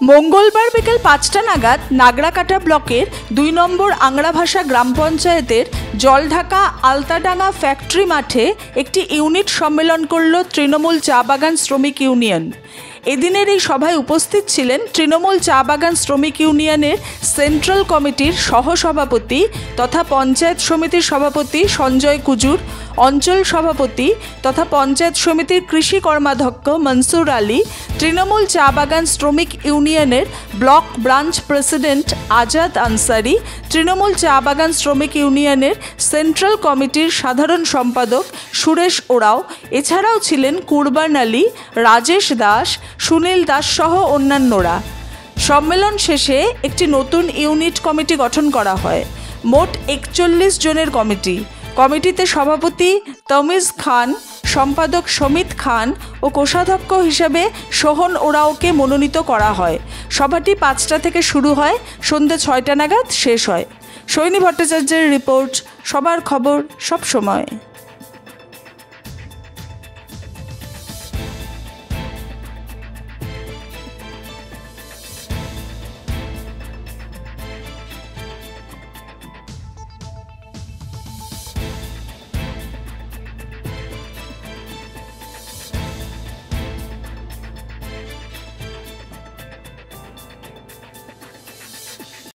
মঙ্গলবার বিকেল ৫টা নাগাদ নাগরাকাটা ব্লকের ২ নম্বর আংরাভাষা গ্রাম পঞ্চায়েতের জলঢাকা আলতাডাঙ্গা ফ্যাক্টরি মাঠে একটি ইউনিট সম্মেলন করল তৃণমূল চা বাগান শ্রমিক ইউনিয়ন। এদিনের এই সভায় উপস্থিত ছিলেন তৃণমূল চা বাগান শ্রমিক ইউনিয়নের সেন্ট্রাল কমিটির সহসভাপতি তথা পঞ্চায়েত সমিতির সভাপতি সঞ্জয় কুজুর, অঞ্চল সভাপতি তথা পঞ্চায়েত সমিতির কৃষি কর্মাধ্যক্ষ মনসুর আলী, তৃণমূল চা বাগান শ্রমিক ইউনিয়নের block branch president Azad Ansari, Trinamool চা বাগান শ্রমিক ইউনিয়নের সেন্ট্রাল কমিটির সাধারণ সম্পাদক সুরেশ ওরাও, এছাড়াও ছিলেন কুরবান আলী, রাজেশ দাস, সুনীল দাস সহ অন্যান্যরা। সম্মেলন শেষে একটি নতুন ইউনিট কমিটি গঠন করা হয়। মোট ৪১ জনের কমিটিতে সভাপতি তমিজ খান, সম্পাদক সমিত খান ও কোষাধ্যক্ষ হিসেবে সোহন ওরাওকে মনোনীত করা হয়। সভাটি ৫টা থেকে শুরু হয়, সন্ধ্যে ৬টা নাগাদ শেষ হয়। সৈনী ভট্টাচার্যের রিপোর্ট, সবার খবর সব সময়।